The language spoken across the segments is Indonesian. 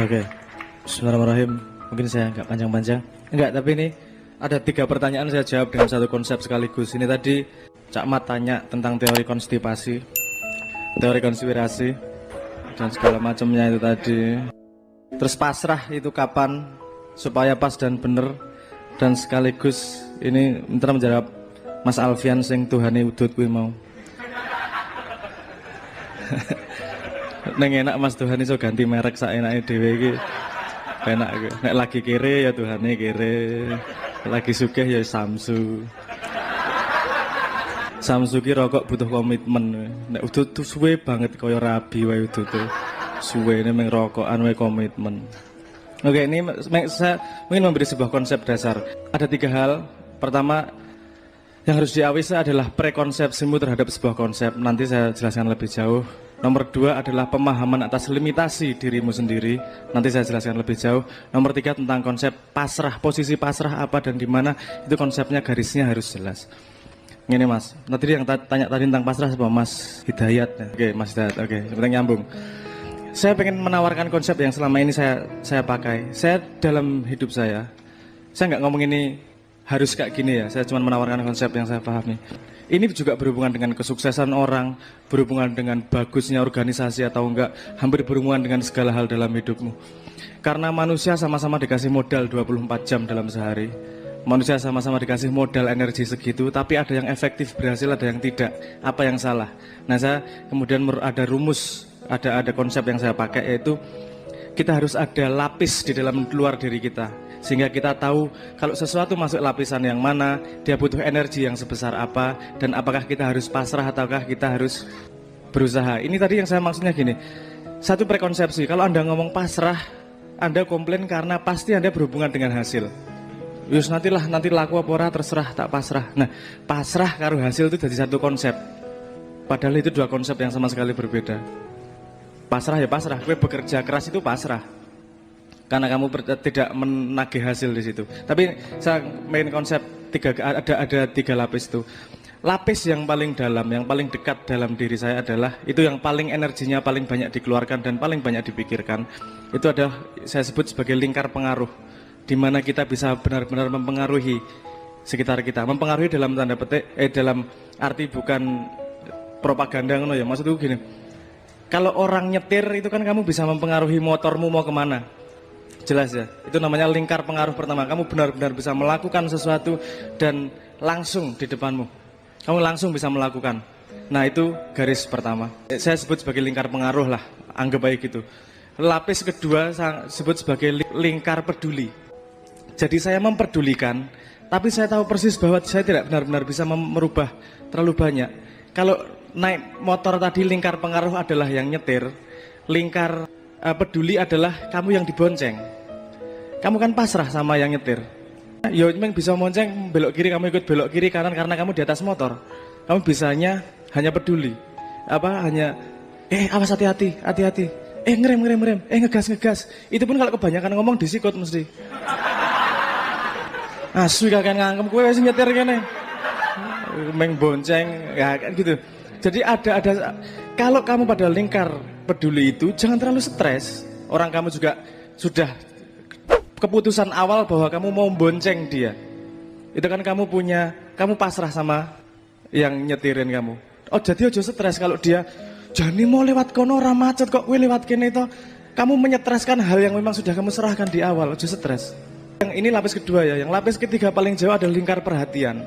Oke, Bismillahirrahmanirrahim. Mungkin saya nggak panjang-panjang. Enggak, tapi ini ada 3 pertanyaan saya jawab dengan satu konsep sekaligus. Ini tadi Cak Mat tanya tentang teori konstipasi, teori konspirasi, dan segala macamnya itu tadi. Terus pasrah itu kapan supaya pas dan bener, dan sekaligus ini ntar menjawab Mas Alfian sing Tuhane udut kuwi mau. Neng enak Mas Tuhan iso ganti merek sak enake dhewe iki. Enak iki. Nek lagi kere ya Tuhane kere. Lagi sugih ya Samsu. Samsu ki rokok butuh komitmen. Nek udut tuh suwe banget kaya rabi wae udut tuh. Suwene meng rokokan wae komitmen. Oke, ini saya ingin memberi sebuah konsep dasar. Ada 3 hal. Pertama, yang harus diawasi adalah prekonsepsimu terhadap sebuah konsep. Nanti saya jelaskan lebih jauh. Nomor 2 adalah pemahaman atas limitasi dirimu sendiri. Nanti saya jelaskan lebih jauh. Nomor 3 tentang konsep pasrah. Posisi pasrah apa dan di mana, itu konsepnya, garisnya harus jelas. Ini Mas, tadi yang tanya tadi tentang pasrah siapa? Mas Hidayat. Oke, Mas Hidayat. Oke, sebentar nyambung. Saya pengen menawarkan konsep yang selama ini saya pakai. Saya dalam hidup saya nggak ngomong ini harus kayak gini ya. Saya cuma menawarkan konsep yang saya pahami. Ini juga berhubungan dengan kesuksesan orang, berhubungan dengan bagusnya organisasi atau enggak, hampir berhubungan dengan segala hal dalam hidupmu. Karena manusia sama-sama dikasih modal 24 jam dalam sehari. Manusia sama-sama dikasih modal energi segitu, tapi ada yang efektif berhasil, ada yang tidak. Apa yang salah? Nah, saya kemudian ada rumus, ada konsep yang saya pakai, yaitu kita harus ada lapis di dalam luar diri kita, sehingga kita tahu kalau sesuatu masuk lapisan yang mana, dia butuh energi yang sebesar apa, dan apakah kita harus pasrah ataukah kita harus berusaha. Ini tadi yang saya maksudnya gini, satu prekonsepsi, kalau Anda ngomong pasrah, Anda komplain karena pasti Anda berhubungan dengan hasil. Yus nanti laku apa ora terserah, tak pasrah. Nah, pasrah karo hasil itu jadi satu konsep, padahal itu 2 konsep yang sama sekali berbeda. Pasrah ya pasrah, gue bekerja keras itu pasrah karena kamu tidak menagih hasil di situ. Tapi saya main konsep ada 3 lapis itu. Lapis yang paling dalam, yang paling dekat dalam diri saya adalah itu yang paling energinya paling banyak dikeluarkan dan paling banyak dipikirkan. Itu adalah saya sebut sebagai lingkar pengaruh, di mana kita bisa benar-benar mempengaruhi sekitar kita. Mempengaruhi dalam tanda petik, dalam arti bukan propaganda ngono ya. Maksudku gini. Kalau orang nyetir itu kan kamu bisa mempengaruhi motormu mau kemana. Jelas ya, itu namanya lingkar pengaruh pertama. Kamu benar-benar bisa melakukan sesuatu dan langsung di depanmu kamu langsung bisa melakukan. Nah, itu garis pertama, saya sebut sebagai lingkar pengaruh lah, anggap baik gitu. Lapis kedua saya sebut sebagai lingkar peduli. Jadi saya memperdulikan, tapi saya tahu persis bahwa saya tidak benar-benar bisa merubah terlalu banyak. Kalau naik motor tadi lingkar pengaruh adalah yang nyetir, lingkar peduli adalah kamu yang dibonceng. Kamu kan pasrah sama yang nyetir. Ya memang bisa monceng belok kiri, kamu ikut belok kiri kanan karena kamu di atas motor. Kamu bisanya hanya peduli. Hanya awas hati-hati, hati-hati. Ngerem, ngegas. Itu pun kalau kebanyakan ngomong disikut mesti. Asu kakek ngangkem kowe wis nyetir kene. Meng bonceng ya kan gitu. Jadi ada kalau kamu pada lingkar peduli itu jangan terlalu stres. Orang kamu juga sudah keputusan awal bahwa kamu mau bonceng dia. Itu kan kamu pasrah sama yang nyetirin kamu. Oh, jadi ojo stres kalau dia jani mau lewat kono ora macet kok kowe lewat kene itu. Kamu menyetreskan hal yang memang sudah kamu serahkan di awal, ojo stres. Yang ini lapis kedua ya, yang lapis ketiga paling jauh adalah lingkar perhatian.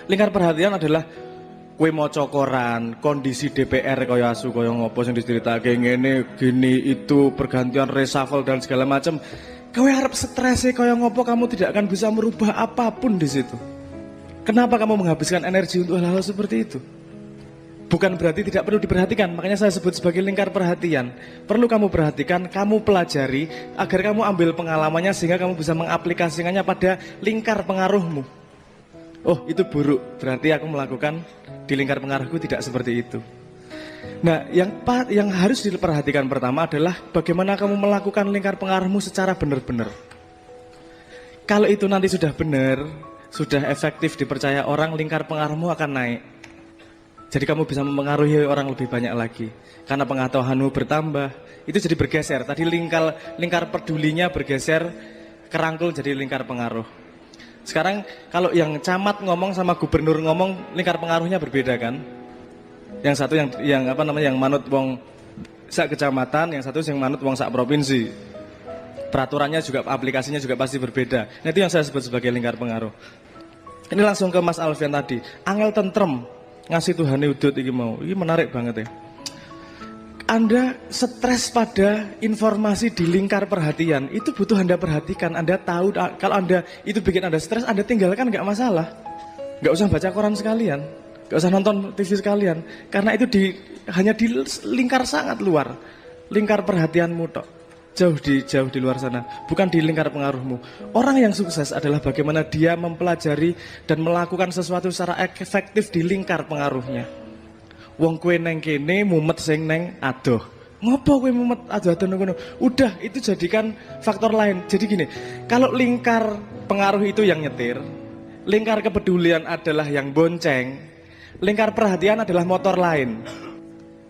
Lingkar perhatian adalah kowe maca koran, kondisi DPR kaya asu kaya ngopo sing diceritake ngene gini itu pergantian reshuffle dan segala macam. Kowe harap stres kaya ngopo, kamu tidak akan bisa merubah apapun di situ. Kenapa kamu menghabiskan energi untuk hal-hal seperti itu? Bukan berarti tidak perlu diperhatikan, makanya saya sebut sebagai lingkar perhatian. Perlu kamu perhatikan, kamu pelajari agar kamu ambil pengalamannya sehingga kamu bisa mengaplikasikannya pada lingkar pengaruhmu. Oh, itu buruk, berarti aku melakukan di lingkar pengaruhku tidak seperti itu. Nah, yang harus diperhatikan pertama adalah bagaimana kamu melakukan lingkar pengaruhmu secara benar-benar. Kalau itu nanti sudah benar, sudah efektif dipercaya orang, lingkar pengaruhmu akan naik. Jadi kamu bisa mempengaruhi orang lebih banyak lagi. Karena pengetahuanmu bertambah, itu jadi bergeser. Tadi lingkar pedulinya bergeser, kerangkul jadi lingkar pengaruh. Sekarang kalau yang camat ngomong sama gubernur ngomong, lingkar pengaruhnya berbeda kan? Yang satu yang manut wong sak kecamatan, yang satu yang manut wong sak provinsi. Peraturannya juga, aplikasinya juga pasti berbeda. Nah, itu yang saya sebut sebagai lingkar pengaruh. Ini langsung ke Mas Alfian tadi. Angel tentrem ngasih Tuhan udut ini mau. Ini menarik banget ya. Anda stres pada informasi di lingkar perhatian, itu butuh Anda perhatikan. Anda tahu kalau Anda itu bikin Anda stres, Anda tinggalkan nggak masalah. Nggak usah baca koran sekalian, nggak usah nonton TV sekalian, karena itu hanya di lingkar sangat luar, lingkar perhatianmu tok. Jauh di luar sana, bukan di lingkar pengaruhmu. Orang yang sukses adalah bagaimana dia mempelajari dan melakukan sesuatu secara efektif di lingkar pengaruhnya. Wong kue neng kene mumet sing neng adoh. Ngopo kue mumet adoh ngono? Udah, itu jadikan faktor lain. Jadi gini, kalau lingkar pengaruh itu yang nyetir, lingkar kepedulian adalah yang bonceng, lingkar perhatian adalah motor lain.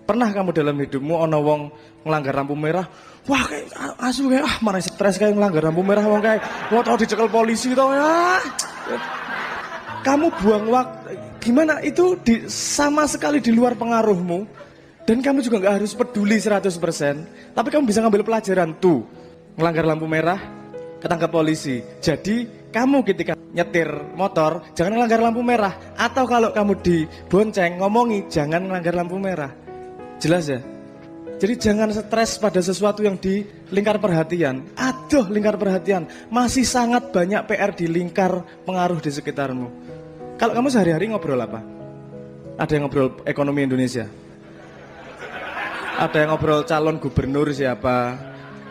Pernah kamu dalam hidupmu ono wong ngelanggar lampu merah, wah kayak asu kayak mana stres kayak ngelanggar lampu merah wong kayak mau tau dicekel polisi tau ya. Kamu buang waktu, gimana itu sama sekali di luar pengaruhmu. Dan kamu juga gak harus peduli 100%. Tapi kamu bisa ngambil pelajaran tuh. Ngelanggar lampu merah, ketangkap polisi. Jadi kamu ketika nyetir motor, jangan ngelanggar lampu merah. Atau kalau kamu dibonceng, ngomongi, jangan ngelanggar lampu merah. Jelas ya? Jadi jangan stres pada sesuatu yang di lingkar perhatian. Aduh, lingkar perhatian. Masih sangat banyak PR di lingkar pengaruh di sekitarmu. Kalau kamu sehari-hari ngobrol apa? Ada yang ngobrol ekonomi Indonesia? Ada yang ngobrol calon gubernur siapa?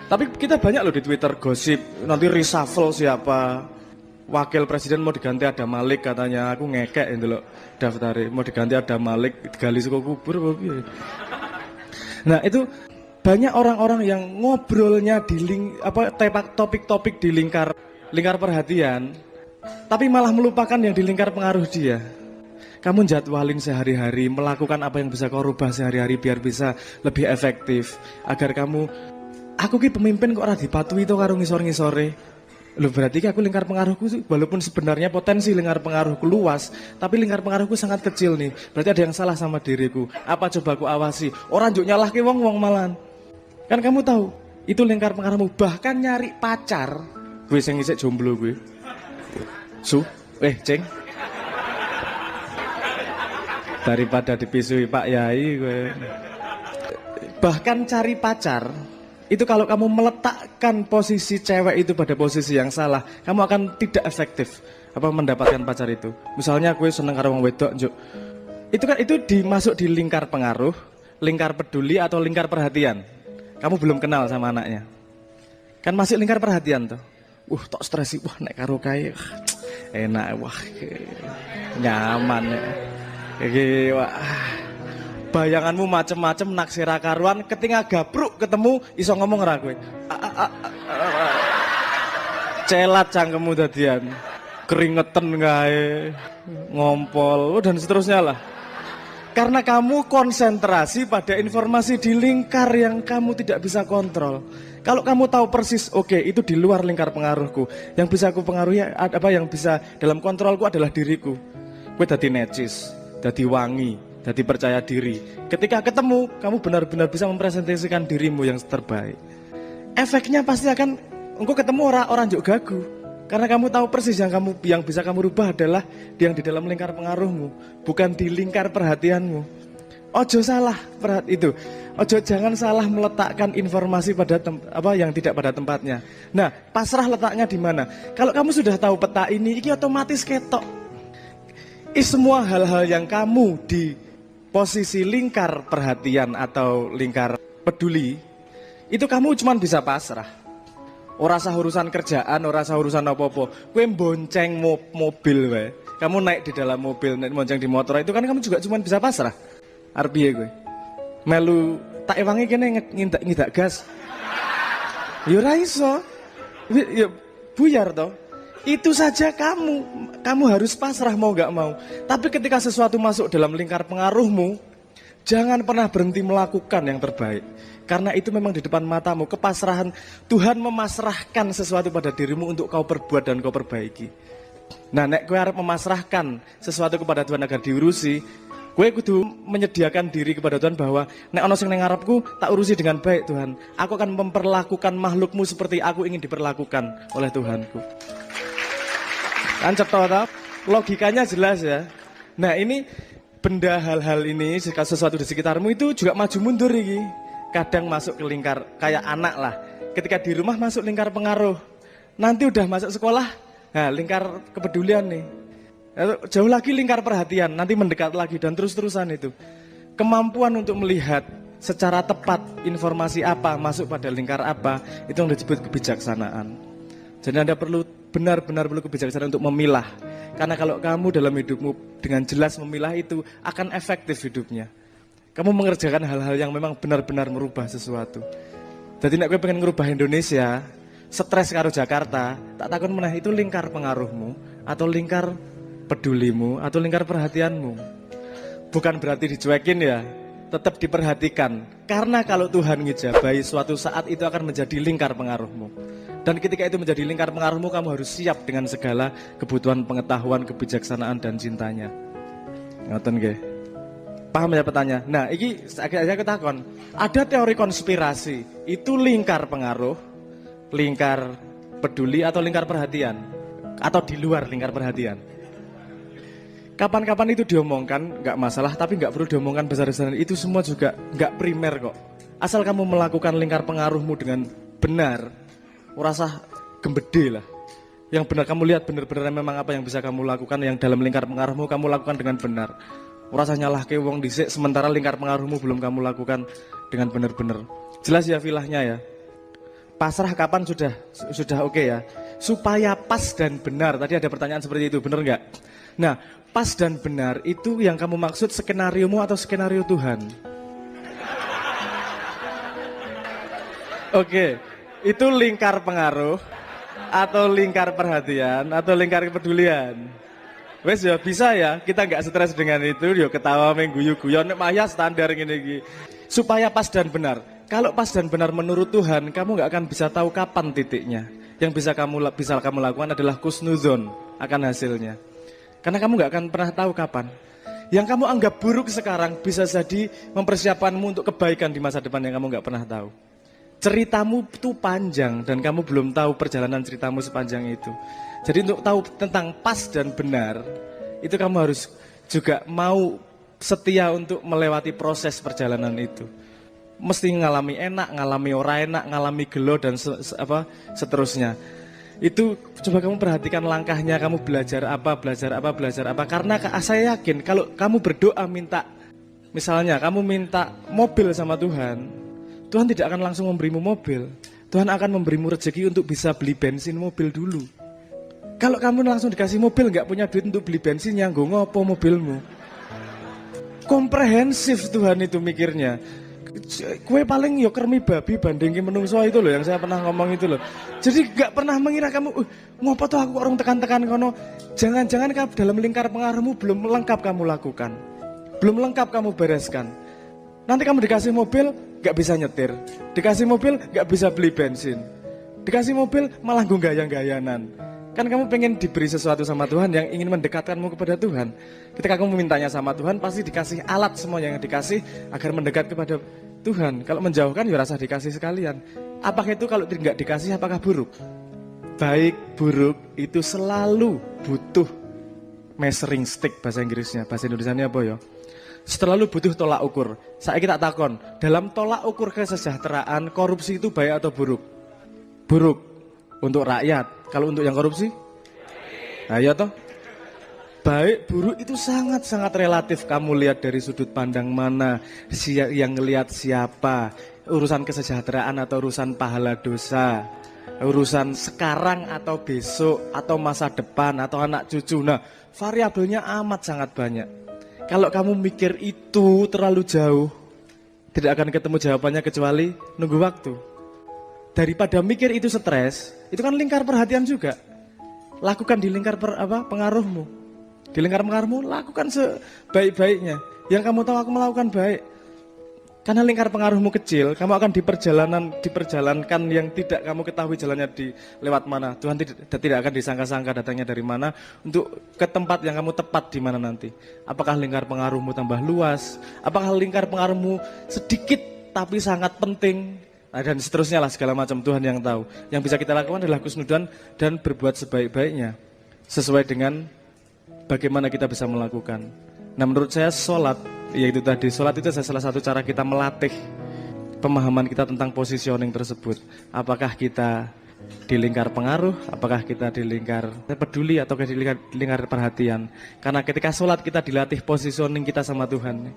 Tapi kita banyak loh di Twitter gosip, nanti reshuffle siapa? Wakil presiden mau diganti ada Malik katanya, aku ngekek itu loh daftarnya. Mau diganti ada Malik, gali suku kubur. Nah itu banyak orang-orang yang ngobrolnya di topik-topik di lingkar perhatian. Tapi malah melupakan yang di lingkar pengaruh dia. Kamu jadwalin sehari-hari, melakukan apa yang bisa kau rubah sehari-hari biar bisa lebih efektif. Agar kamu, aku ki pemimpin kok ora dipatuhi to karo ngisor-ngisore. Loh berarti aku lingkar pengaruhku walaupun sebenarnya potensi lingkar pengaruhku luas, tapi lingkar pengaruhku sangat kecil nih. Berarti ada yang salah sama diriku. Apa coba aku awasi? Orang juk nyalahke wong malan. Kan kamu tahu, itu lingkar pengaruhmu. Bahkan nyari pacar, gue sing isik jomblo gue. Ceng. Daripada dipisui Pak Yai gue. Bahkan cari pacar, itu kalau kamu meletakkan posisi cewek itu pada posisi yang salah, kamu akan tidak efektif mendapatkan pacar itu. Misalnya gue seneng karo wong wedok, njuk. Itu dimasuk di lingkar pengaruh, lingkar peduli atau lingkar perhatian. Kamu belum kenal sama anaknya. Kan masih lingkar perhatian tuh. Tok stresi, wah nek karo kae enak, wah nyaman ya. Wah. Bayanganmu macem-macem naksira karuan, ketika gabruk ketemu iso ngomong ora kowe. Celat cangkemmu dadian. Keringetan kae, ngompol dan seterusnya lah. Karena kamu konsentrasi pada informasi di lingkar yang kamu tidak bisa kontrol. Kalau kamu tahu persis, oke, itu di luar lingkar pengaruhku. Yang bisa aku pengaruhi, yang bisa dalam kontrolku adalah diriku. Gue dadi necis, dadi wangi, dadi percaya diri. Ketika ketemu, kamu benar-benar bisa mempresentasikan dirimu yang terbaik. Efeknya pasti akan, engkau ketemu orang juga gagu. Karena kamu tahu persis yang bisa kamu rubah adalah yang di dalam lingkar pengaruhmu, bukan di lingkar perhatianmu. Ojo salah itu. Ojo jangan salah meletakkan informasi pada yang tidak pada tempatnya. Nah, pasrah letaknya di mana? Kalau kamu sudah tahu peta ini otomatis ketok. Semua hal-hal yang kamu di posisi lingkar perhatian atau lingkar peduli, itu kamu cuma bisa pasrah. Ora usah urusan kerjaan, ora usah urusan apa-apa. Kowe bonceng mobil wae. Kamu naik di dalam mobil, naik bonceng di motor itu kan kamu juga cuma bisa pasrah. Arep piye kowe? Melu tak ewangi kene ngidak gas. Ya ora iso. Ya buyar to. Itu saja kamu harus pasrah mau gak mau. Tapi ketika sesuatu masuk dalam lingkar pengaruhmu, jangan pernah berhenti melakukan yang terbaik. Karena itu memang di depan matamu, kepasrahan. Tuhan memasrahkan sesuatu pada dirimu untuk kau perbuat dan kau perbaiki. Nah, nek kowe arep memasrahkan sesuatu kepada Tuhan agar diurusi, kowe kudu menyediakan diri kepada Tuhan bahwa nek ana sing ning ngarepku tak urusi dengan baik Tuhan. Aku akan memperlakukan makhlukmu seperti aku ingin diperlakukan oleh Tuhanku. Kan cetha, logikanya jelas ya. Nah, ini benda hal-hal ini, sesuatu di sekitarmu itu juga maju mundur iki. Kadang masuk ke lingkar kayak anak lah. Ketika di rumah masuk lingkar pengaruh. Nanti udah masuk sekolah, nah lingkar kepedulian nih. Jauh lagi lingkar perhatian, nanti mendekat lagi dan terus-terusan itu. Kemampuan untuk melihat secara tepat informasi apa masuk pada lingkar apa, itu yang disebut kebijaksanaan. Jadi Anda benar-benar perlu kebijaksanaan untuk memilah. Karena kalau kamu dalam hidupmu dengan jelas memilah itu, akan efektif hidupnya. Kamu mengerjakan hal-hal yang memang benar-benar merubah sesuatu. Jadi nek kowe pengen ngerubah Indonesia, stres karo Jakarta, tak takon meneh itu lingkar pengaruhmu atau lingkar pedulimu atau lingkar perhatianmu. Bukan berarti dicuekin ya, tetap diperhatikan. Karena kalau Tuhan ngejabai suatu saat itu akan menjadi lingkar pengaruhmu. Dan ketika itu menjadi lingkar pengaruhmu, kamu harus siap dengan segala kebutuhan pengetahuan, kebijaksanaan dan cintanya. Ngoten nggih. Paham ya pertanyaan? Nah, ini aku takon. Ada teori konspirasi, itu lingkar pengaruh, lingkar peduli atau lingkar perhatian? Atau di luar lingkar perhatian? Kapan-kapan itu diomongkan, nggak masalah, tapi nggak perlu diomongkan besar-besaran. Itu semua juga nggak primer kok. Asal kamu melakukan lingkar pengaruhmu dengan benar, merasa gembede lah. Yang benar kamu lihat benar-benar memang apa yang bisa kamu lakukan, yang dalam lingkar pengaruhmu kamu lakukan dengan benar. Merasa nyalah ke wong dhisik sementara lingkar pengaruhmu belum kamu lakukan dengan benar-benar. Jelas ya filahnya ya. Pasrah kapan sudah oke ya. Supaya pas dan benar. Tadi ada pertanyaan seperti itu, benar nggak? Nah, pas dan benar itu yang kamu maksud skenariomu atau skenario Tuhan? Oke, itu lingkar pengaruh atau lingkar perhatian atau lingkar kepedulian? Wes ya bisa ya, kita nggak stres dengan itu, yo ketawa mengguyu-guyu, nek maya standar gini. Supaya pas dan benar. Kalau pas dan benar menurut Tuhan, kamu nggak akan bisa tahu kapan titiknya. Yang bisa kamu lakukan adalah kusnuzon akan hasilnya. Karena kamu nggak akan pernah tahu kapan. Yang kamu anggap buruk sekarang bisa jadi mempersiapkanmu untuk kebaikan di masa depan yang kamu nggak pernah tahu. Ceritamu itu panjang dan kamu belum tahu perjalanan ceritamu sepanjang itu. Jadi untuk tahu tentang pas dan benar, itu kamu harus juga mau setia untuk melewati proses perjalanan itu. Mesti ngalami enak, ngalami ora enak, ngalami gelo dan seterusnya. Itu coba kamu perhatikan langkahnya, kamu belajar apa. Karena saya yakin kalau kamu berdoa misalnya kamu minta mobil sama Tuhan, Tuhan tidak akan langsung memberimu mobil. Tuhan akan memberimu rezeki untuk bisa beli bensin mobil dulu. Kalau kamu langsung dikasih mobil, nggak punya duit untuk beli bensin, yang gue ngopo mobilmu? Komprehensif Tuhan itu mikirnya. Kue paling yo kermi babi bandingin menungso itu loh yang saya pernah ngomong itu loh. Jadi nggak pernah mengira kamu, ngopo tuh aku orang tekan-tekan kono. Jangan-jangan kamu dalam lingkar pengaruhmu belum lengkap kamu lakukan, belum lengkap kamu bereskan. Nanti kamu dikasih mobil, nggak bisa nyetir. Dikasih mobil, nggak bisa beli bensin. Dikasih mobil, malah gayang-gayanan. Kan kamu pengen diberi sesuatu sama Tuhan yang ingin mendekatkanmu kepada Tuhan. Ketika kamu mintanya sama Tuhan, pasti dikasih alat semua yang dikasih agar mendekat kepada Tuhan. Kalau menjauhkan, ya rasa dikasih sekalian. Apakah itu kalau tidak dikasih, apakah buruk? Baik, buruk, itu selalu butuh measuring stick bahasa Inggrisnya. Bahasa Indonesianya apa ya? Selalu butuh tolak ukur. Saya kita takon, dalam tolak ukur kesejahteraan, korupsi itu baik atau buruk? Buruk untuk rakyat. Kalau untuk yang korupsi? Nah ya toh. Baik, buruk itu sangat-sangat relatif. Kamu lihat dari sudut pandang mana, yang ngelihat siapa, urusan kesejahteraan atau urusan pahala dosa, urusan sekarang atau besok, atau masa depan, atau anak cucu. Nah, variabelnya amat sangat banyak. Kalau kamu mikir itu terlalu jauh, tidak akan ketemu jawabannya kecuali nunggu waktu. Daripada mikir itu stres, itu kan lingkar perhatian juga. lakukan di lingkar pengaruhmu. Di lingkar pengaruhmu, lakukan sebaik-baiknya. Yang kamu tahu aku melakukan baik. Karena lingkar pengaruhmu kecil, kamu akan diperjalankan yang tidak kamu ketahui jalannya di lewat mana. Tuhan tidak akan disangka-sangka datangnya dari mana untuk ke tempat yang kamu tepat di mana nanti. Apakah lingkar pengaruhmu tambah luas? Apakah lingkar pengaruhmu sedikit tapi sangat penting? Nah, dan seterusnya lah segala macam, Tuhan yang tahu. Yang bisa kita lakukan adalah husnudzon dan berbuat sebaik-baiknya sesuai dengan bagaimana kita bisa melakukan. Nah, menurut saya sholat, yaitu tadi, sholat itu salah satu cara kita melatih pemahaman kita tentang positioning tersebut. Apakah kita di lingkar pengaruh, apakah kita di lingkar peduli, atau di lingkar perhatian. Karena ketika sholat kita dilatih positioning kita sama Tuhan.